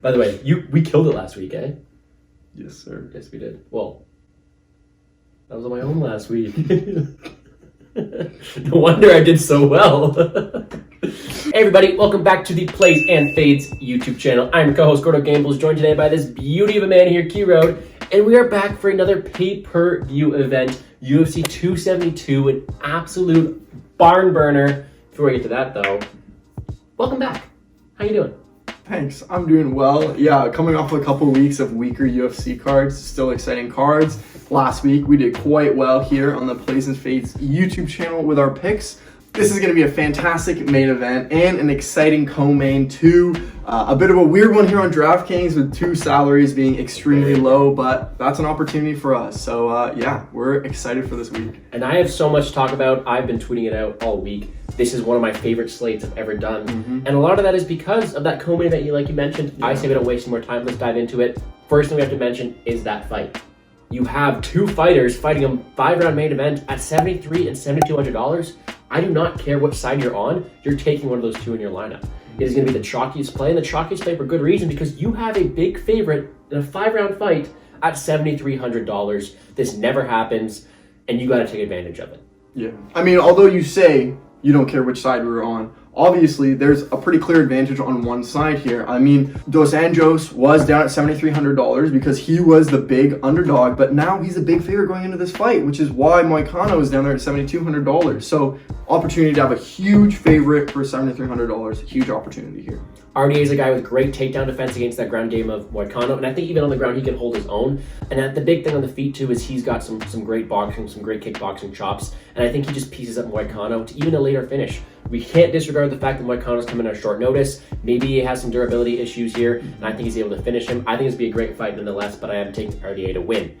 By the way, we killed it last week, eh? Yes, sir. Yes, we did. Well, I was on my own last week. No wonder I did so well. Hey everybody, welcome back to the Plays and Fades YouTube channel. I'm your co-host Gordo Gambles, joined today by this beauty of a man here, Key Road, and we are back for another pay-per-view event, UFC 272, an absolute barn burner. Before we get to that though, welcome back. How you doing? Thanks, I'm doing well. Yeah, coming off a couple weeks of weaker UFC cards, still exciting cards. Last week we did quite well here on the Plays and Fades YouTube channel with our picks. This is going to be a fantastic main event and an exciting co-main too. A bit of a weird one here on DraftKings with two salaries being extremely low, but that's an opportunity for us. So yeah, we're excited for this week. And I have so much to talk about. I've been tweeting it out all week. This is one of my favorite slates I've ever done. And a lot of that is because of that co-main event you mentioned. Yeah. I say we don't waste more time. Let's dive into it. First thing we have to mention is that fight. You have two fighters fighting a 5-round main event at $7,300 and $7,200. I do not care what side you're on. You're taking one of those two in your lineup. It is going to be the chalkiest play, and the chalkiest play for good reason, because you have a big favorite in a 5-round fight at $7,300. This never happens, and you got to take advantage of it. Yeah. I mean, although you say you don't care which side we're on, obviously there's a pretty clear advantage on one side here. I mean, Dos Anjos was down at $7,300 because he was the big underdog, but now he's a big favorite going into this fight, which is why Moicano is down there at $7,200. So opportunity to have a huge favorite for $7,300. Huge opportunity here. RDA is a guy with great takedown defense against that ground game of Moicano, and I think even on the ground he can hold his own. And the big thing on the feet too is he's got some great boxing, some great kickboxing chops, and I think he just pieces up Moicano to even a later finish. We can't disregard the fact that Moicano's coming at short notice. Maybe he has some durability issues here, and I think he's able to finish him. I think it's going to be a great fight nonetheless, but I am taking RDA to win.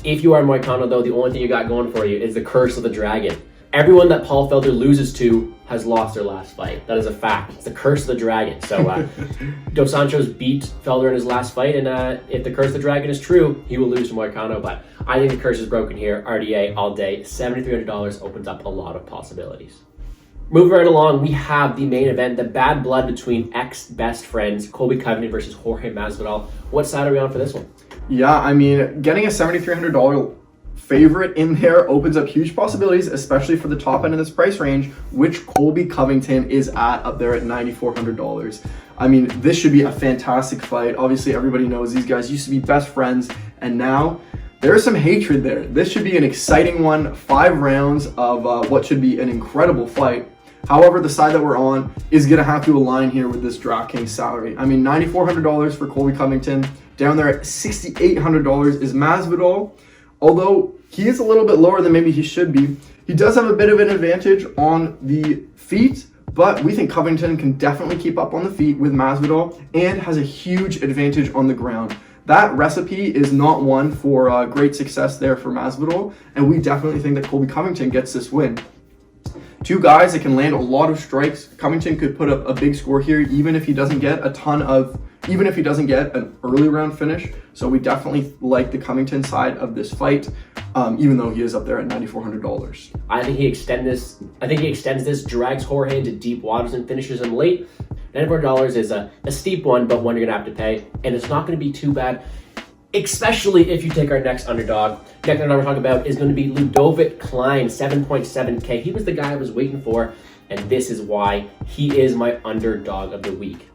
If you are Moicano though, the only thing you got going for you is the curse of the dragon. Everyone that Paul Felder loses to has lost their last fight. That is a fact. It's the curse of the dragon. So Dos Anjos beat Felder in his last fight, and if the curse of the dragon is true, he will lose to Moicano. But I think the curse is broken here. RDA all day. $7,300 opens up a lot of possibilities. Moving right along, we have the main event, the bad blood between ex-best friends, Colby Covington versus Jorge Masvidal. What side are we on for this one? Yeah, I mean, getting a $7,300 favorite in there opens up huge possibilities, especially for the top end of this price range, which Colby Covington is at up there at $9,400. I mean, this should be a fantastic fight. Obviously, everybody knows these guys used to be best friends, and now there's some hatred there. This should be an exciting one. 5 rounds of what should be an incredible fight. However, the side that we're on is going to have to align here with this DraftKings salary. I mean, $9,400 for Colby Covington. Down there at $6,800 is Masvidal. Although he is a little bit lower than maybe he should be, he does have a bit of an advantage on the feet, but we think Covington can definitely keep up on the feet with Masvidal and has a huge advantage on the ground. That recipe is not one for great success there for Masvidal, and we definitely think that Colby Covington gets this win. Two guys that can land a lot of strikes. Covington could put up a big score here, even if he doesn't get an early round finish. So we definitely like the Covington side of this fight, even though he is up there at $9,400. I think he extends this, drags Jorge into deep waters and finishes him late. $9,400 is a steep one, but one you're gonna have to pay, and it's not gonna be too bad, especially if you take our next underdog. Next underdog we're talking about is going to be Ludovit Klein, 7.7K. He was the guy I was waiting for, and this is why he is my underdog of the week.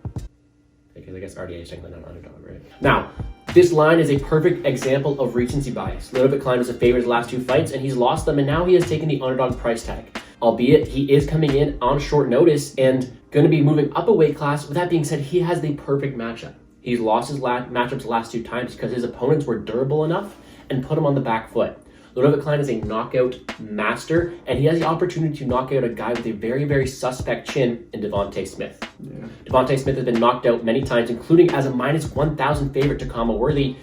Because I guess RDA is technically not an underdog, right? Now, this line is a perfect example of recency bias. Ludovit Klein was a favorite his last 2 fights, and he's lost them, and now he has taken the underdog price tag. Albeit, he is coming in on short notice and going to be moving up a weight class. With that being said, he has the perfect matchup. He's lost his matchups the last 2 times because his opponents were durable enough and put him on the back foot. Ludovit Klein is a knockout master, and he has the opportunity to knock out a guy with a very, very suspect chin in Devontae Smith. Yeah. Devontae Smith has been knocked out many times, including as a -1,000 favorite to Kama Worthy.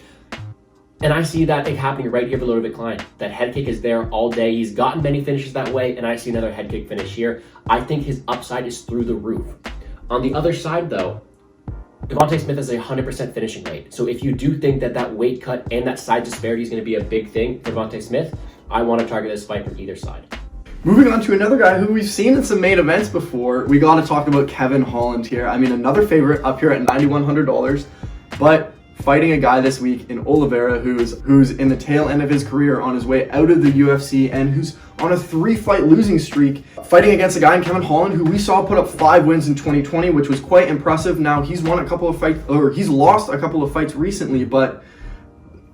And I see that happening right here for Ludovit Klein. That head kick is there all day. He's gotten many finishes that way, and I see another head kick finish here. I think his upside is through the roof. On the other side, though, Devontae Smith has a 100% finishing rate. So if you do think that weight cut and that size disparity is going to be a big thing for Devontae Smith, I want to target this fight from either side. Moving on to another guy who we've seen in some main events before, we got to talk about Kevin Holland here. I mean, another favorite up here at $9,100. but fighting a guy this week in Oliveira who's in the tail end of his career, on his way out of the UFC, and who's on a 3-fight losing streak, fighting against a guy in Kevin Holland who we saw put up 5 wins in 2020, which was quite impressive. Now he's won a couple of fights, or he's lost a couple of fights recently, but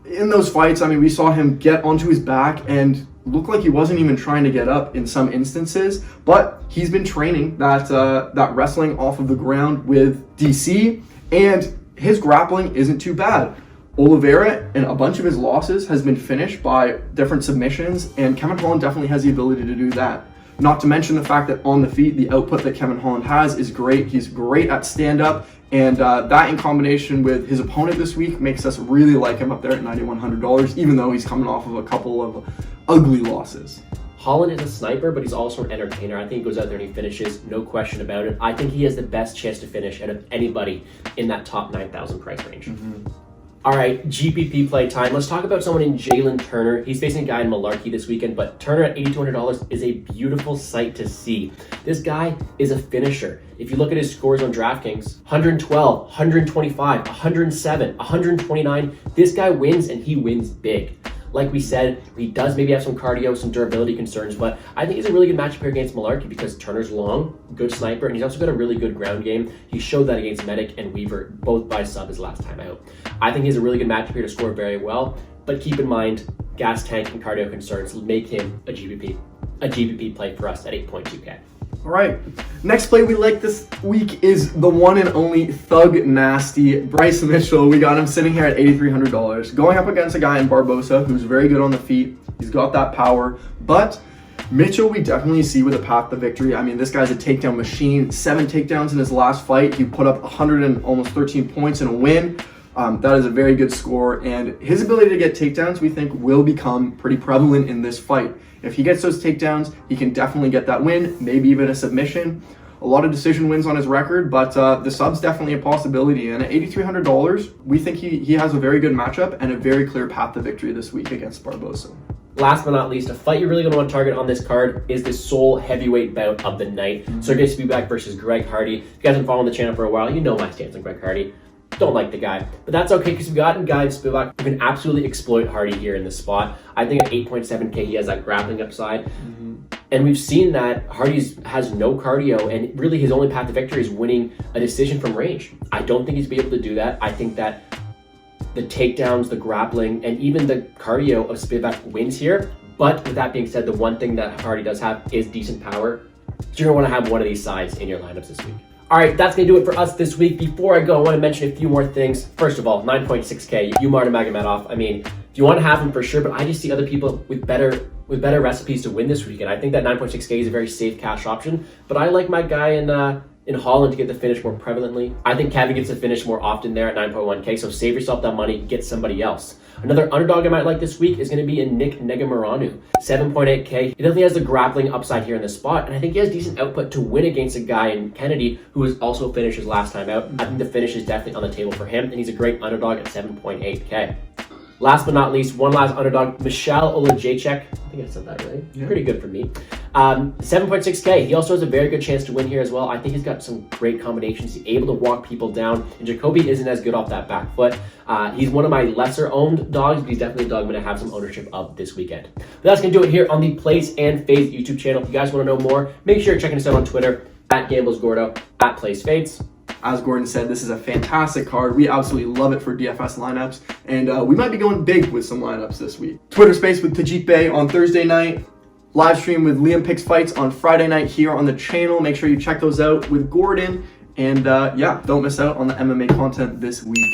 in those fights, I mean, we saw him get onto his back and look like he wasn't even trying to get up in some instances. But he's been training that wrestling off of the ground with DC, and his grappling isn't too bad. Oliveira, and a bunch of his losses, has been finished by different submissions, and Kevin Holland definitely has the ability to do that. Not to mention the fact that on the feet, the output that Kevin Holland has is great. He's great at stand-up, and that in combination with his opponent this week makes us really like him up there at $9,100, even though he's coming off of a couple of ugly losses. Holland is a sniper, but he's also an entertainer. I think he goes out there and he finishes, no question about it. I think he has the best chance to finish out of anybody in that top 9,000 price range. All right, GPP play time. Let's talk about someone in Jalen Turner. He's facing a guy in Malarkey this weekend, but Turner at $8,200 is a beautiful sight to see. This guy is a finisher. If you look at his scores on DraftKings, 112, 125, 107, 129, this guy wins, and he wins big. Like we said, he does maybe have some cardio, some durability concerns, but I think he's a really good matchup here against Malarkey because Turner's long, good sniper, and he's also got a really good ground game. He showed that against Medic and Weaver, both by sub his last time out. I think he's a really good matchup here to score very well, but keep in mind, gas tank and cardio concerns make him a GPP play for us at 8.2K. All right, next play we like this week is the one and only Thug Nasty, Bryce Mitchell. We got him sitting here at $8,300, going up against a guy in Barbosa who's very good on the feet. He's got that power, but Mitchell we definitely see with a path to victory. I mean, this guy's a takedown machine. 7 takedowns in his last fight. He put up 100 and almost 13 points in a win. That is a very good score, and his ability to get takedowns we think will become pretty prevalent in this fight. If he gets those takedowns, he can definitely get that win, maybe even a submission. A lot of decision wins on his record, but the sub's definitely a possibility. And at $8,300, we think he has a very good matchup and a very clear path to victory this week against Barbosa. Last but not least, a fight you're really going to want to target on this card is the sole heavyweight bout of the night. Sergey Spivak versus Greg Hardy. If you guys have been following the channel for a while, you know my stance on Greg Hardy. Don't like the guy, but that's okay because we've got a guy in Spivak who can absolutely exploit Hardy here in this spot. I think at 8.7K he has that grappling upside, and we've seen that Hardy has no cardio, and really his only path to victory is winning a decision from range. I don't think he's be able to do that. I think that the takedowns, the grappling, and even the cardio of Spivak wins here. But with that being said, the one thing that Hardy does have is decent power. So you're going to want to have one of these sides in your lineups this week. All right, that's going to do it for us this week. Before I go, I want to mention a few more things. First of all, 9.6K, Umar Nurmagomedov. I mean, if you want to have him for sure, but I just see other people with better recipes to win this weekend. I think that 9.6K is a very safe cash option, but I like my guy in Holland to get the finish more prevalently. I think Kevin gets the finish more often there at 9.1K, so save yourself that money, get somebody else. Another underdog I might like this week is going to be a Nicolae Negumereanu, 7.8K. He definitely has the grappling upside here in this spot, and I think he has decent output to win against a guy in Kennedy who was also finished his last time out. I think the finish is definitely on the table for him, and he's a great underdog at 7.8K. Last but not least, one last underdog, Michal Oleksiejczuk. I think I said that right. Yeah. Pretty good for me. 7.6K. He also has a very good chance to win here as well. I think he's got some great combinations. He's able to walk people down, and Jacoby isn't as good off that back foot. He's one of my lesser owned dogs, but he's definitely a dog I'm going to have some ownership of this weekend. But that's going to do it here on the Place and Fades YouTube channel. If you guys want to know more, make sure you're checking us out on Twitter, at GamblesGordo, at PlaceFades. As Gordon said, this is a fantastic card. We absolutely love it for DFS lineups, and we might be going big with some lineups this week. Twitter Space with Tajik Bey on Thursday night. Live stream with Liam Picks Fights on Friday night here on the channel. Make sure you check those out with Gordon. And yeah, don't miss out on the MMA content this week.